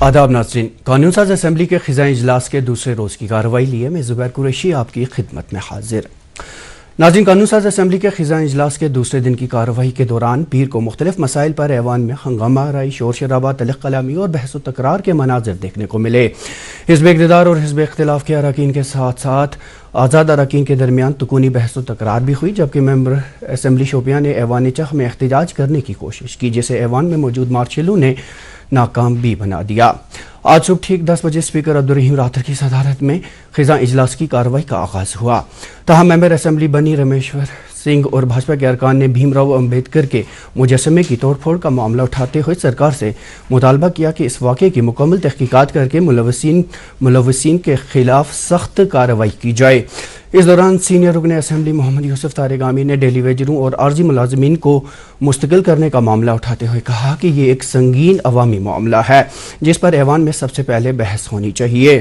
आदाब नाज़रीन, कानून साज असम्बली के खिज़ां इजलास के दूसरे रोज़ की कार्रवाई लिए मैं ज़ुबैर कुरैशी आपकी खिदमत में हाजिर। नाज़रीन, कानून साज असम्बली के खिज़ां इजलास के दूसरे दिन की कार्रवाई के दौरान पीर को मुख्तलिफ मसाइल पर ऐवान में हंगामा आराई, शोर शराबा, तलख कलामी और बहस व तकरार के मनाजिर देखने को मिले। हिज़्ब इक़्तिदार और हिज़्ब इख्तिलाफ के अरकान के साथ साथ आज़ाद अरकान के दरमियान तुकूनी बहस व तकरार भी हुई, जबकि मेंबर असम्बली शोपियां ने ऐवान चह में एहतजाज करने की कोशिश की, जिसे ऐवान में मौजूद मार्शलों ने नाकाम भी बना दिया। आज सुबह ठीक 10 बजे स्पीकर अब्दुर्रहीम राथर की सदारत में खिज़ां इजलास की कार्रवाई का आगाज़ हुआ। तहम मेंबर असम्बली बनी रमेश्वर सिंह और भाजपा के अरकान ने भीमराव अम्बेडकर के मुजस्समे की तोड़फोड़ का मामला उठाते हुए सरकार से मुतालबा किया कि इस वाक़े की मुकम्मल तहकीकात करके मुलव्वसीन के खिलाफ सख्त कार्रवाई की जाए। इस दौरान सीनियर रुकन असम्बली मोहम्मद यूसुफ तारिगामी ने डेली वेजरों और आर्जी मुलाजमीन को मुस्तकिल करने का मामला उठाते हुए कहा कि ये एक संगीन अवामी मामला है जिस पर ऐवान में सबसे पहले बहस होनी चाहिए।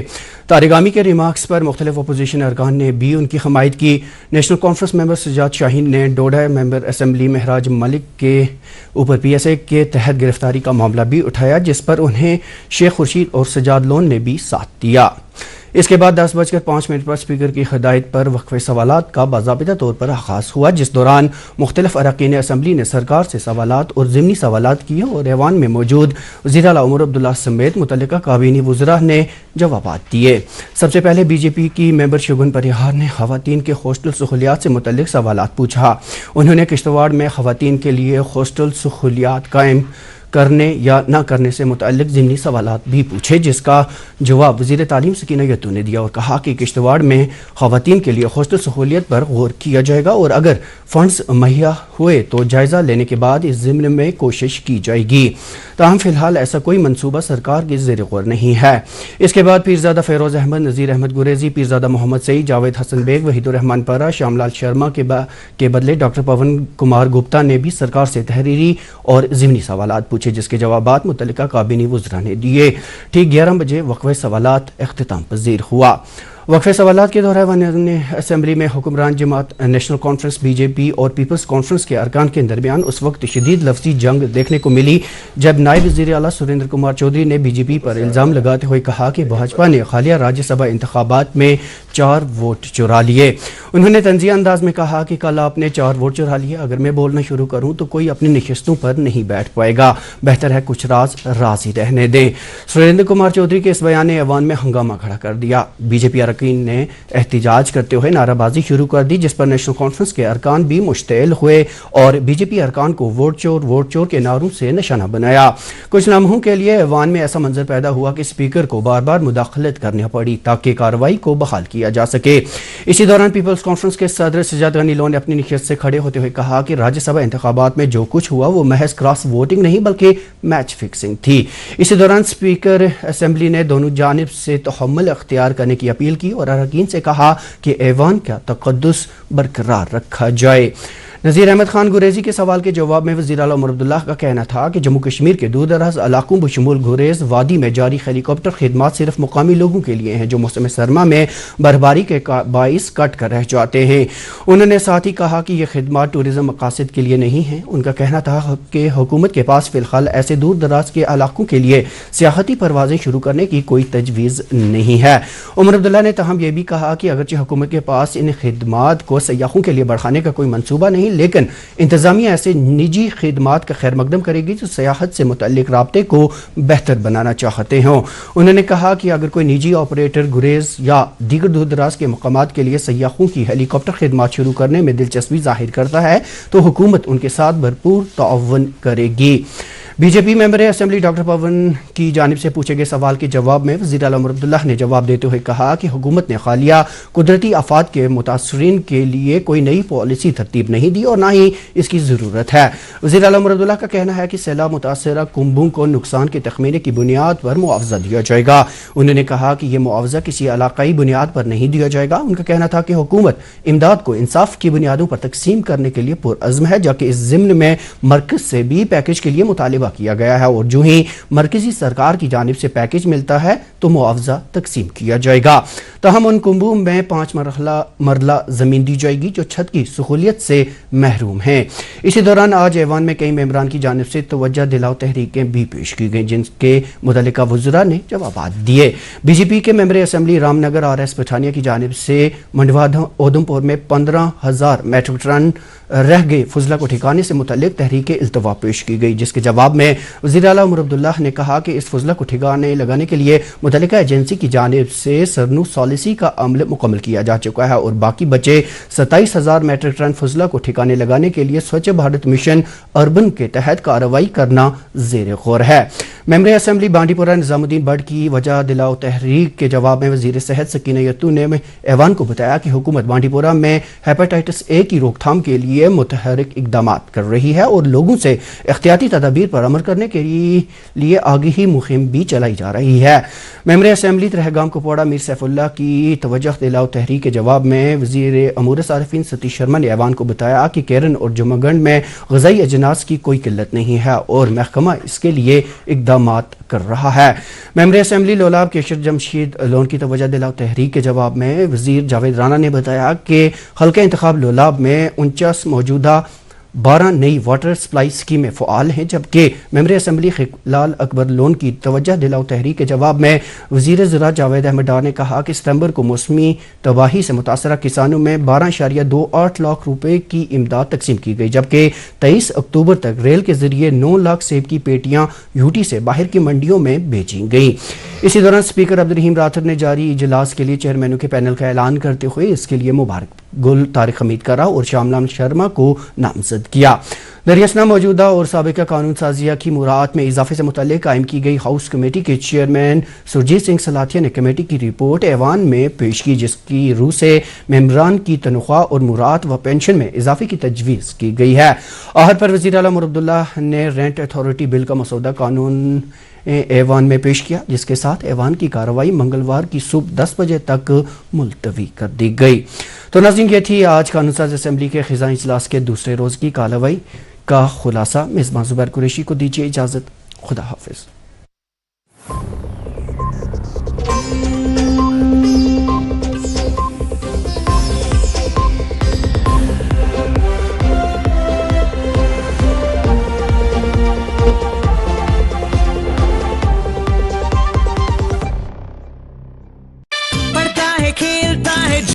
तारिगामी के रिमार्क्स पर मुख्तलिफ अपोजिशन अरकान ने भी उनकी हमायत की। नेशनल कॉन्फ्रेंस मेंबर सजाद शाहीन ने डोडा मेंबर असम्बली महराज मलिक के ऊपर PSA के तहत गिरफ्तारी का मामला भी उठाया, जिस पर उन्हें शेख खुर्शीद और सजाद लोन ने भी साथ दिया। इसके बाद 10:05 पर स्पीकर की हिदायत पर वक्फे सवालात का बाज़ाबिता तौर पर आगाज़ हुआ, जिस दौरान मुख्तलिफ अरकान असम्बली ने सरकार से सवालात और ज़िमनी सवालात किए और ऐवान में मौजूद वज़ीर आला उमर अब्दुल्ला समेत मुतल्लिका काबीनी वज़रा ने जवाबात दिए। सबसे पहले BJP की मेंबर शगुन परिहार ने ख़वातीन के हॉस्टल सहूलियात से मुतल्लिक सवालात पूछा। उन्होंने किश्तवाड़ में ख़वातीन के लिए हॉस्टल सहूलियात कायम करने या न करने से मुतल्लिक ज़िमनी सवालात भी पूछे, जिसका जवाब वज़ीर तालीम सकीना यत्तू ने दिया और कहा कि किश्तवाड़ में ख़वातीन के लिए हॉस्टल सहूलियत पर गौर किया जाएगा और अगर फंड्स मुहैया हुए तो जायज़ा लेने के बाद इस ज़िम्न में कोशिश की जाएगी। ताहम फ़िलहाल ऐसा कोई मनसूबा सरकार की ज़ेर गौर नहीं है। इसके बाद पीरज़ादा फ़ैरोज़ अहमद, नज़ीर अहमद गुरेज़ी, पीरज़ादा मोहम्मद सईद, जावेद हसन बेग, वहीदुर रहमान परा, श्यामलाल शर्मा के बदले डॉक्टर पवन कुमार गुप्ता ने भी सरकार से तहरीरी और ज़िमनी सवालात पूछे, जिसके जवाबात मुतल्लिका काबीनी वज़रा ने दिए। ठीक 11 बजे वक्फ़े सवालात इख्तिताम पज़ीर हुआ। वक्फे सवालात के दौरान असम्बली में हुक्मरान जमात नेशनल कॉन्फ्रेंस BJP और पीपल्स कॉन्फ्रेंस के अरकान के दरमियान उस वक्त शदीद लफ्ज़ी जंग देखने को मिली जब नायब वज़ीर आला सुरेंद्र कुमार चौधरी ने BJP पर इल्ज़ाम लगाते हुए कहा कि भाजपा ने हालिया राज्यसभा इंतखाबात में 4 वोट चुरा लिए। उन्होंने तंज़िया अंदाज में कहा कि कल आपने 4 वोट चुरा लिए, अगर मैं बोलना शुरू करूँ तो कोई अपनी नशिस्तों पर नहीं बैठ पाएगा, बेहतर है कुछ राज ही रहने दें। सुरेंद्र कुमार चौधरी के इस बयान ने ऐवान में हंगामा खड़ा कर दिया। BJP अरकान ने एहतिजाज करते हुए नाराबाजी शुरू कर दी, जिस पर नेशनल कॉन्फ्रेंस के अरकान भी मुश्तइल हुए और BJP अरकान को वोट चोर के नारों से निशाना बनाया। कुछ लम्हों के लिए ऐवान में ऐसा मंजर पैदा हुआ कि स्पीकर को बार बार मुदाखलत करनी पड़ी ताकि कार्रवाई को बहाल किया जा सके। इसी दौरान पीपल्स कॉन्फ्रेंस के सदर सजाद गनी लोन ने अपनी नशिस्त से खड़े होते हुए कहा कि राज्यसभा इंतखाबात में जो कुछ हुआ वो महज क्रॉस वोटिंग नहीं बल्कि मैच फिक्सिंग थी। इसी दौरान स्पीकर असम्बली ने दोनों जानिब से तहम्मुल अख्तियार करने की अपील की और अरकान से कहा कि ऐवान का तक़द्दुस बरकरार रखा जाए। नज़ीर अहमद खान गुरेज़ी के सवाल के जवाब में वज़ीर आला उमर अब्दुल्ला का कहना था कि जम्मू कश्मीर के दूर दराज इलाकों बशमूल गुरेज़ वादी में जारी हेलीकॉप्टर खिदमात सिर्फ मुकामी लोगों के लिए हैं जो मौसम सरमा में बर्फबारी के बाइस कट कर रह जाते हैं। उन्होंने साथ ही कहा कि ये खिदमात टूरिज़म मकासद के लिए नहीं हैं। उनका कहना था कि हुकूमत के पास फ़िलहाल ऐसे दूर दराज के इलाकों के लिए सियाहती परवाज़ें शुरू करने की कोई तजवीज़ नहीं है। उमर अब्दुल्ला ने तहम यह भी कहा कि अगरचे हुकूमत के पास इन खिदमात को सयाहों के लिए बढ़ाने का कोई मनसूबा नहीं, लेकिन इंतजामिया ऐसे निजी खिदमात का खैर मकदम करेगी जो सियाहत से मुतल्लिक राब्ते को बेहतर बनाना चाहते हों। उन्होंने कहा कि अगर कोई निजी ऑपरेटर गुरेज या दीगर दूर दराज के मकामात के लिए सयाहों की हेलीकॉप्टर खिदमात शुरू करने में दिलचस्पी जाहिर करता है तो हुकूमत उनके साथ भरपूर ताउन करेगी। BJP मेंबर असम्बली डॉक्टर पवन की जानिब से पूछे गए सवाल के जवाब में वज़ीर आला उमर अब्दुल्ला ने जवाब देते हुए कहा कि हुकूमत ने हालिया कुदरती आफात के मुतासरीन के लिए कोई नई पॉलिसी तरतीब नहीं दी और ना ही इसकी ज़रूरत है। वज़ीर आला उमर अब्दुल्ला का कहना है कि सैलाब मुतासरा कुंभों को नुकसान के तखमीने की बुनियाद पर मुआवजा दिया जाएगा। उन्होंने कहा कि यह मुआवजा किसी इलाकाई बुनियाद पर नहीं दिया जाएगा। उनका कहना था कि हुकूमत इमदाद को इंसाफ की बुनियादों पर तकसीम करने के लिए पुरअज़्म है, जबकि इस ज़िम्न में मरकज़ से भी पैकेज के लिए मुतालिबा किया गया है और जो ही मरकजी सरकार की जानिब से पैकेज मिलता है तो मुआवजा तकसीम किया जाएगा। तहम उन कुंभों में 5 मरला जमीन दी जाएगी जो छत की सहूलियत से محروم ہیں۔ اسی دوران آج ایوان میں کئی ممبران کی جانب سے توجہ دلاؤ تحریکیں بھی پیش کی گئیں، جن کے متعلقہ وزراء نے جوابات دیے۔ بی جے پی کے member assembly Ram Nagar R S Pathania کی جانب سے منڈوا اودھمپور میں 15,000 میٹرک ٹن رہ گئے فضلہ کو ٹھکانے سے متعلق تحریک التوا پیش کی گئی، جس کے جواب میں وزیر اعلیٰ عمر عبداللہ نے کہا کہ اس فضلہ کو ٹھکانے لگانے کے لیے متعلقہ ایجنسی کی جانب سے سرنو سالیسی کا عمل مکمل کیا جا چکا ہے اور باقی بچے 27,000 میٹرک ٹن فضلہ کو ٹھکانے لگانے کے لیے سوچھ بھارت مشن اربن کے تحت کارروائی کرنا زیر غور ہے۔ ممبر اسمبلی بانڈی پورہ نظام الدین بٹ کی وجہ دلاؤ تحریک کے جواب میں وزیر صحت سکینہ یتو نے ایوان کو بتایا کہ حکومت بانڈی پورہ میں ہیپاٹائٹس اے کی روک تھام کے لیے متحرک اقدامات کر رہی ہے اور لوگوں سے احتیاطی تدابیر پر عمل کرنے کے لیے آگہی مہم بھی چلائی جا رہی ہے۔ ممبر اسمبلی ترہگام کپواڑہ میر سیف اللہ کی توجہ دلاؤ تحریک کے جواب میں وزیر امور صارفین ستیش شرما نے ایوان کو بتایا کہ کیرن اور جمعہ گنڈ میں غذائی اجناس کی کوئی قلت نہیں ہے اور محکمہ اس کے لیے اقدامات کر رہا ہے۔ ممبر اسمبلی لولاب کیشر جمشید لون کی توجہ دلاؤ تحریک کے جواب میں وزیر جاوید رانا نے بتایا کہ حلقہ انتخاب لولاب میں 49 موجودہ 12 نئی واٹر سپلائی اسکیمیں فعال ہیں، جبکہ ممبر اسمبلی خلال اکبر لون کی توجہ دلاؤ تحریک کے جواب میں وزیر زراعت جاوید احمد ڈار نے کہا کہ ستمبر کو موسمی تباہی سے متاثرہ کسانوں میں 12.28 لاکھ روپے کی امداد تقسیم کی گئی، جبکہ 23 اکتوبر تک ریل کے ذریعے 9 لاکھ سیب کی پیٹیاں یوٹی سے باہر کی منڈیوں میں بیچی گئیں۔ اسی دوران اسپیکر عبدالرحیم راٹھر نے جاری اجلاس کے لیے چیئرمینوں کے پینل کا اعلان کرتے ہوئے اس کے لیے مبارک گل طارق حمید کرا اور شام لال شرما کو نامزد کیا۔ دریاسنا موجودہ اور سابقہ قانون سازیہ کی مراعات میں اضافے سے متعلق قائم کی گئی ہاؤس کمیٹی کے چیئرمین سرجیت سنگھ سلاتھیا نے کمیٹی کی رپورٹ ایوان میں پیش کی، جس کی روح سے ممبران کی تنخواہ اور مراعات و پینشن میں اضافے کی تجویز کی گئی ہے۔ آخر پر وزیر اعلیٰ عمر عبداللہ نے رینٹ اتھارٹی بل کا مسودہ قانون ایوان میں پیش کیا، جس کے ساتھ ایوان کی کارروائی منگلوار کی صبح 10 بجے تک ملتوی کر دی گئی۔ تو ناظرین، یہ تھی آج قانون ساز اسمبلی کے خزاں اجلاس کے دوسرے روز کی کارروائی کا خلاصہ۔ میزبان زبیر قریشی کو دیجیے اجازت، خدا حافظ۔